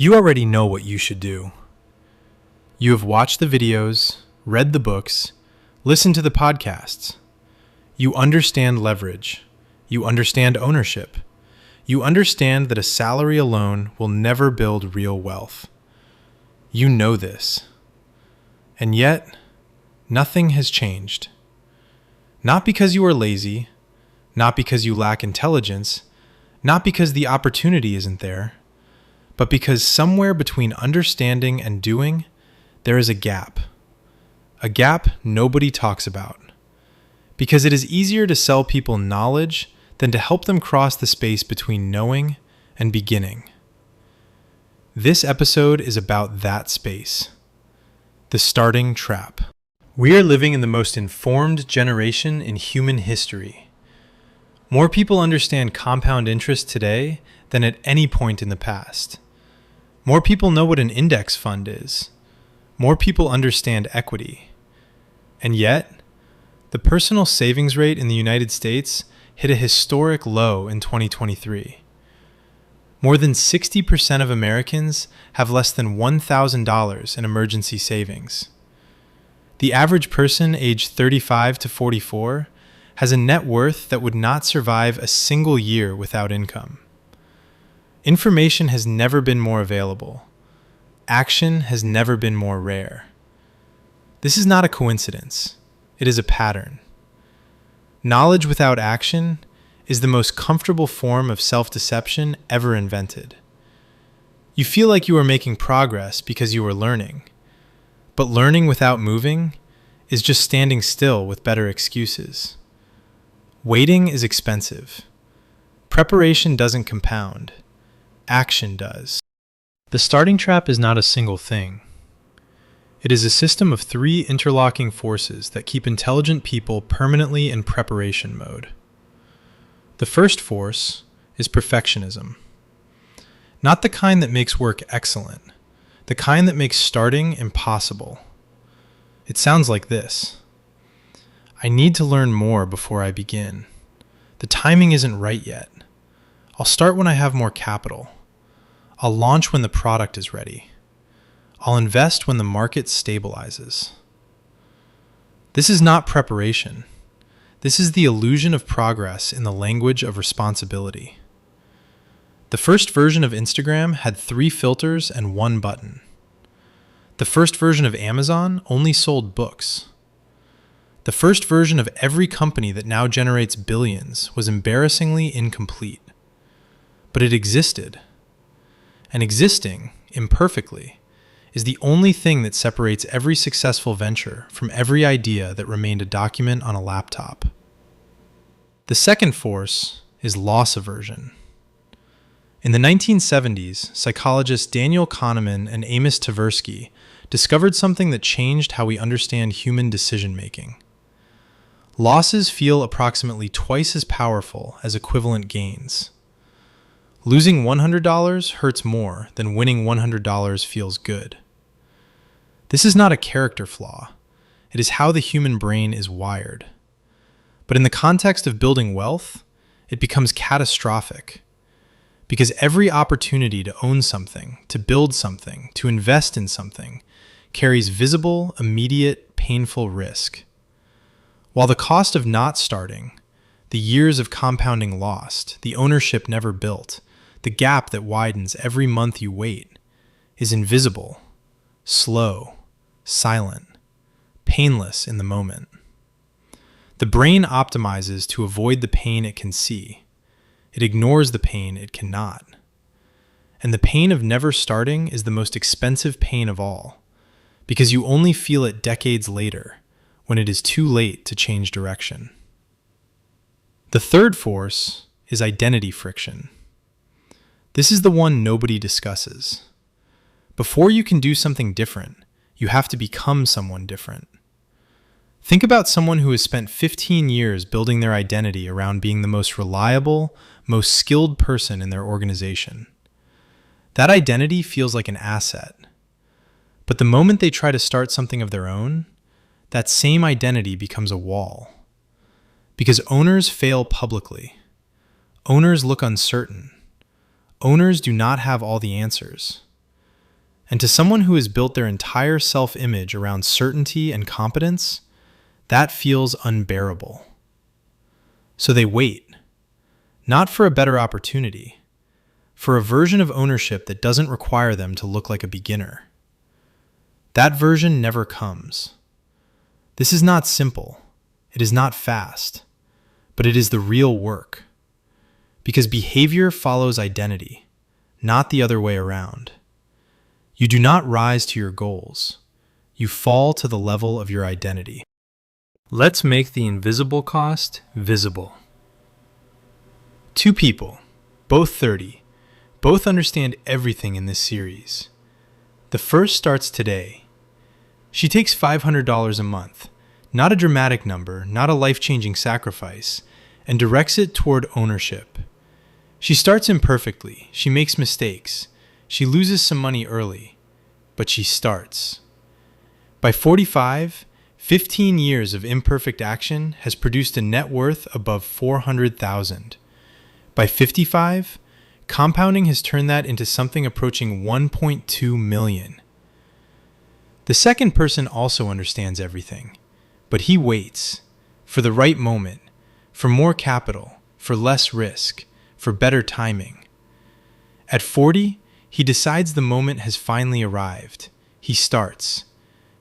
You already know what you should do. You have watched the videos, read the books, listened to the podcasts. You understand leverage. You understand ownership. You understand that a salary alone will never build real wealth. You know this. And yet, nothing has changed. Not because you are lazy, not because you lack intelligence, not because the opportunity isn't there, but because somewhere between understanding and doing, there is a gap. A gap nobody talks about. Because it is easier to sell people knowledge than to help them cross the space between knowing and beginning. This episode is about that space. The starting trap. We are living in the most informed generation in human history. More people understand compound interest today than at any point in the past. More people know what an index fund is. More people understand equity. And yet, the personal savings rate in the United States hit a historic low in 2023. More than 60% of Americans have less than $1,000 in emergency savings. The average person aged 35 to 44 has a net worth that would not survive a single year without income. Information has never been more available. Action has never been more rare. This is not a coincidence. It is a pattern. Knowledge without action is the most comfortable form of self-deception ever invented. You feel like you are making progress because you are learning, but learning without moving is just standing still with better excuses. Waiting is expensive. Preparation doesn't compound. Action does. The starting trap is not a single thing. It is a system of 3 interlocking forces that keep intelligent people permanently in preparation mode. The first force is perfectionism. Not the kind that makes work excellent, the kind that makes starting impossible. It sounds like this. I need to learn more before I begin. The timing isn't right yet. I'll start when I have more capital. I'll launch when the product is ready. I'll invest when the market stabilizes. This is not preparation. This is the illusion of progress in the language of responsibility. The first version of Instagram had 3 filters and 1 button. The first version of Amazon only sold books. The first version of every company that now generates billions was embarrassingly incomplete. But it existed. And existing, imperfectly, is the only thing that separates every successful venture from every idea that remained a document on a laptop. The second force is loss aversion. In the 1970s, psychologists Daniel Kahneman and Amos Tversky discovered something that changed how we understand human decision-making. Losses feel approximately twice as powerful as equivalent gains. Losing $100 hurts more than winning $100 feels good. This is not a character flaw. It is how the human brain is wired. But in the context of building wealth, it becomes catastrophic. Because every opportunity to own something, to build something, to invest in something, carries visible, immediate, painful risk. While the cost of not starting, the years of compounding lost, the ownership never built, the gap that widens every month you wait, is invisible, slow, silent, painless in the moment. The brain optimizes to avoid the pain it can see. It ignores the pain it cannot. And the pain of never starting is the most expensive pain of all, because you only feel it decades later, when it is too late to change direction. The third force is identity friction. This is the one nobody discusses. Before you can do something different, you have to become someone different. Think about someone who has spent 15 years building their identity around being the most reliable, most skilled person in their organization. That identity feels like an asset. But the moment they try to start something of their own, that same identity becomes a wall. Because owners fail publicly. Owners look uncertain. Owners do not have all the answers. And to someone who has built their entire self-image around certainty and competence, that feels unbearable. So they wait, not for a better opportunity, for a version of ownership that doesn't require them to look like a beginner. That version never comes. This is not simple. It is not fast, but it is the real work. Because behavior follows identity, not the other way around. You do not rise to your goals. You fall to the level of your identity. Let's make the invisible cost visible. Two people, both 30, both understand everything in this series. The first starts today. She takes $500 a month, not a dramatic number, not a life-changing sacrifice, and directs it toward ownership. She starts imperfectly, she makes mistakes, she loses some money early, but she starts. By 45, 15 years of imperfect action has produced a net worth above $400,000. By 55, compounding has turned that into something approaching $1.2 million. The second person also understands everything, but he waits for the right moment, for more capital, for less risk, for better timing. At 40, he decides the moment has finally arrived. He starts.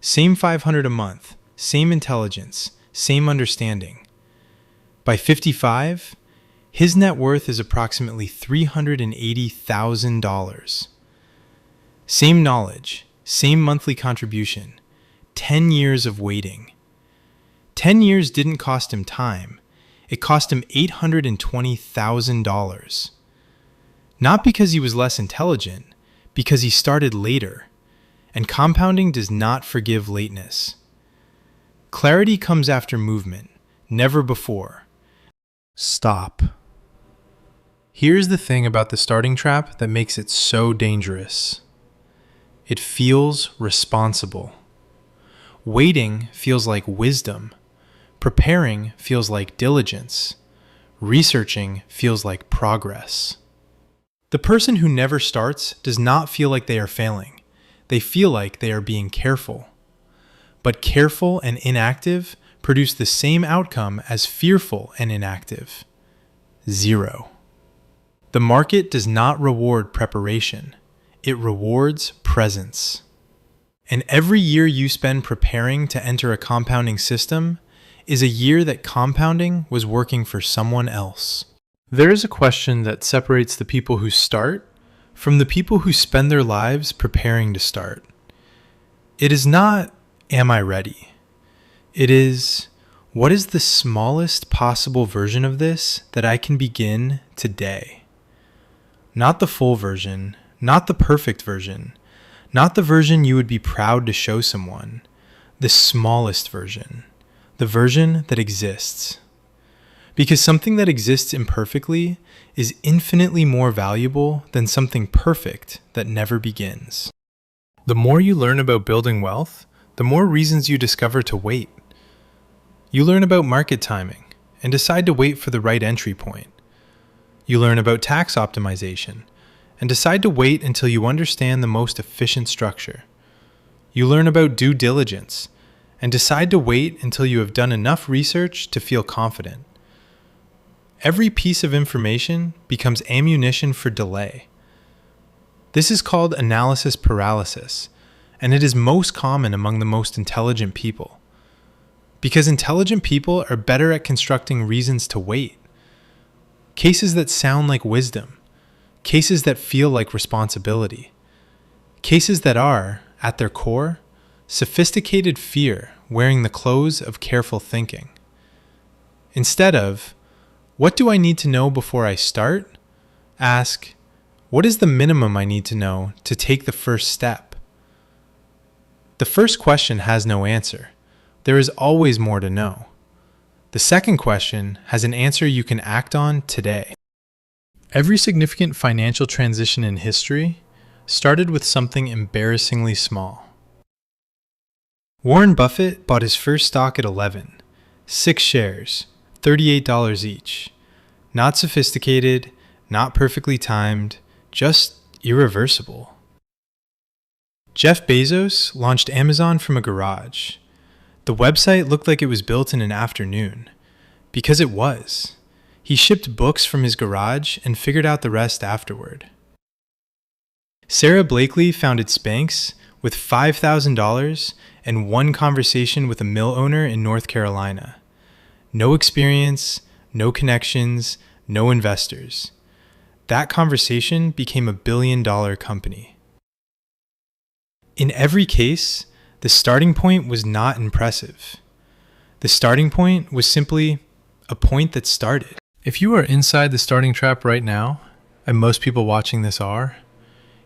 Same $500 a month, same intelligence, same understanding. By 55, his net worth is approximately $380,000. Same knowledge, same monthly contribution, 10 years of waiting. 10 years didn't cost him time. It cost him $820,000. Not because he was less intelligent, because he started later. And compounding does not forgive lateness. Clarity comes after movement, never before. Stop. Here's the thing about the starting trap that makes it so dangerous. It feels responsible. Waiting feels like wisdom. Preparing feels like diligence. Researching feels like progress. The person who never starts does not feel like they are failing. They feel like they are being careful. But careful and inactive produce the same outcome as fearful and inactive. 0. The market does not reward preparation. It rewards presence. And every year you spend preparing to enter a compounding system is a year that compounding was working for someone else. There is a question that separates the people who start from the people who spend their lives preparing to start. It is not, am I ready? It is, what is the smallest possible version of this that I can begin today? Not the full version, not the perfect version, not the version you would be proud to show someone, the smallest version, the version that exists. Because something that exists imperfectly is infinitely more valuable than something perfect that never begins. The more you learn about building wealth, the more reasons you discover to wait. You learn about market timing and decide to wait for the right entry point. You learn about tax optimization and decide to wait until you understand the most efficient structure. You learn about due diligence and decide to wait until you have done enough research to feel confident. Every piece of information becomes ammunition for delay. This is called analysis paralysis, and it is most common among the most intelligent people. Because intelligent people are better at constructing reasons to wait. Cases that sound like wisdom. Cases that feel like responsibility. Cases that are, at their core, sophisticated fear wearing the clothes of careful thinking. Instead of, what do I need to know before I start? Ask, what is the minimum I need to know to take the first step? The first question has no answer. There is always more to know. The second question has an answer you can act on today. Every significant financial transition in history started with something embarrassingly small. Warren Buffett bought his first stock at 11, 6 shares, $38 each. Not sophisticated, not perfectly timed, just irreversible. Jeff Bezos launched Amazon from a garage. The website looked like it was built in an afternoon, because it was. He shipped books from his garage and figured out the rest afterward. Sarah Blakely founded Spanx with $5,000 and one conversation with a mill owner in North Carolina. No experience, no connections, no investors. That conversation became a billion-dollar company. In every case, the starting point was not impressive. The starting point was simply a point that started. If you are inside the starting trap right now, and most people watching this are,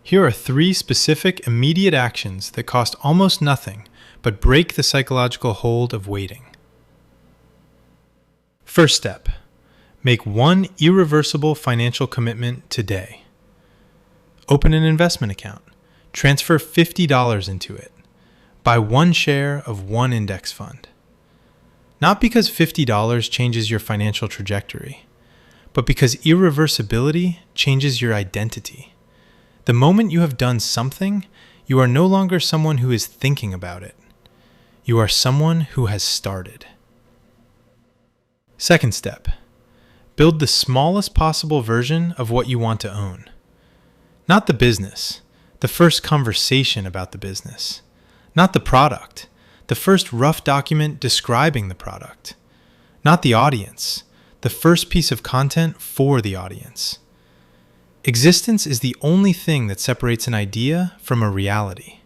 here are 3 specific immediate actions that cost almost nothing but break the psychological hold of waiting. First step, make one irreversible financial commitment today. Open an investment account. Transfer $50 into it. Buy one share of one index fund. Not because $50 changes your financial trajectory, but because irreversibility changes your identity. The moment you have done something, you are no longer someone who is thinking about it. You are someone who has started. Second step, build the smallest possible version of what you want to own. Not the business, the first conversation about the business. Not the product, the first rough document describing the product. Not the audience, the first piece of content for the audience. Existence is the only thing that separates an idea from a reality.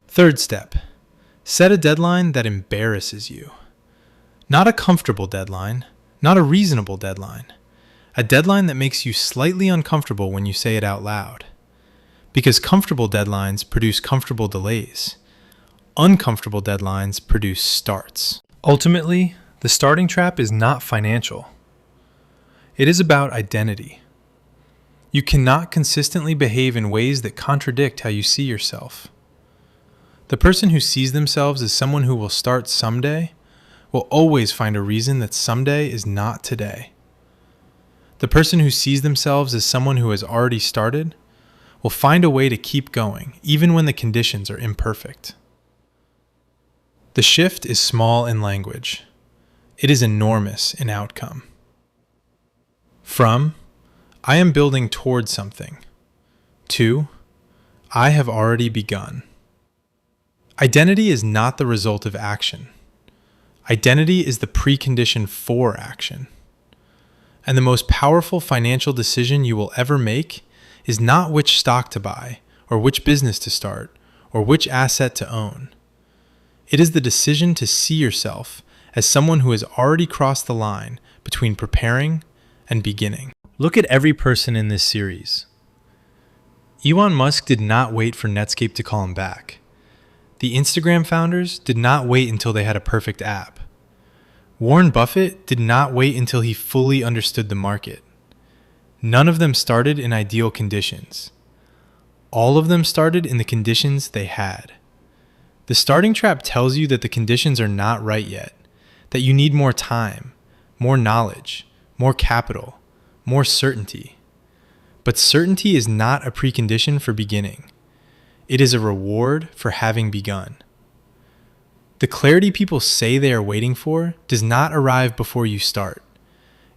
Third step, set a deadline that embarrasses you. Not a comfortable deadline, not a reasonable deadline. A deadline that makes you slightly uncomfortable when you say it out loud. Because comfortable deadlines produce comfortable delays. Uncomfortable deadlines produce starts. Ultimately, the starting trap is not financial. It is about identity. You cannot consistently behave in ways that contradict how you see yourself. The person who sees themselves as someone who will start someday will always find a reason that someday is not today. The person who sees themselves as someone who has already started will find a way to keep going, even when the conditions are imperfect. The shift is small in language. It is enormous in outcome. From, I am building towards something, to, I have already begun. Identity is not the result of action. Identity is the precondition for action. And the most powerful financial decision you will ever make is not which stock to buy, or which business to start, or which asset to own. It is the decision to see yourself as someone who has already crossed the line between preparing and beginning. Look at every person in this series. Elon Musk did not wait for Netscape to call him back. The Instagram founders did not wait until they had a perfect app. Warren Buffett did not wait until he fully understood the market. None of them started in ideal conditions. All of them started in the conditions they had. The starting trap tells you that the conditions are not right yet, that you need more time, more knowledge, more capital, more certainty. But certainty is not a precondition for beginning. It is a reward for having begun. The clarity people say they are waiting for does not arrive before you start.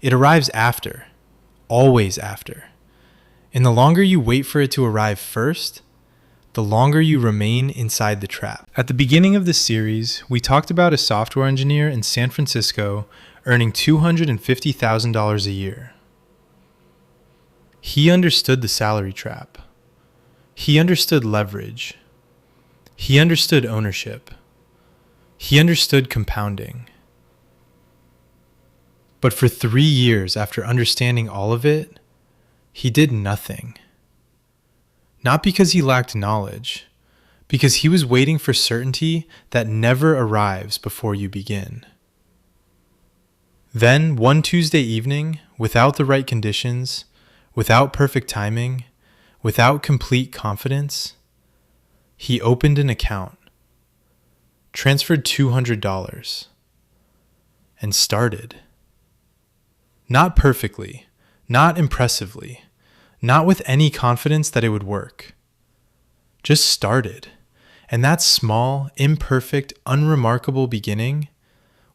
It arrives after, always after. And the longer you wait for it to arrive first, the longer you remain inside the trap. At the beginning of this series, we talked about a software engineer in San Francisco earning $250,000 a year. He understood the salary trap. He understood leverage. He understood ownership. He understood compounding. But for 3 years after understanding all of it, he did nothing. Not because he lacked knowledge, because he was waiting for certainty that never arrives before you begin. Then, one Tuesday evening, without the right conditions, without perfect timing, without complete confidence, he opened an account, transferred $200, and started. Not perfectly, not impressively, not with any confidence that it would work. just started. And that small, imperfect, unremarkable beginning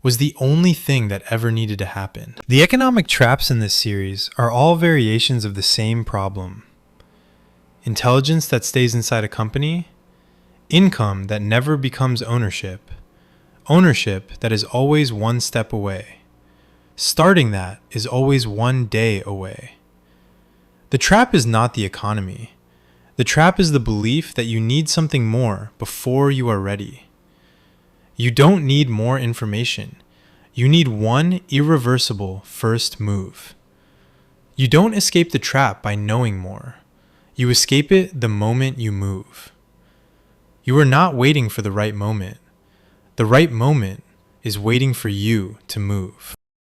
was the only thing that ever needed to happen. The economic traps in this series are all variations of the same problem. Intelligence that stays inside a company, income that never becomes ownership, ownership that is always one step away, starting that is always one day away. The trap is not the economy. The trap is the belief that you need something more before you are ready. You don't need more information. You need one irreversible first move. You don't escape the trap by knowing more. You escape it the moment you move. You are not waiting for the right moment. The right moment is waiting for you to move.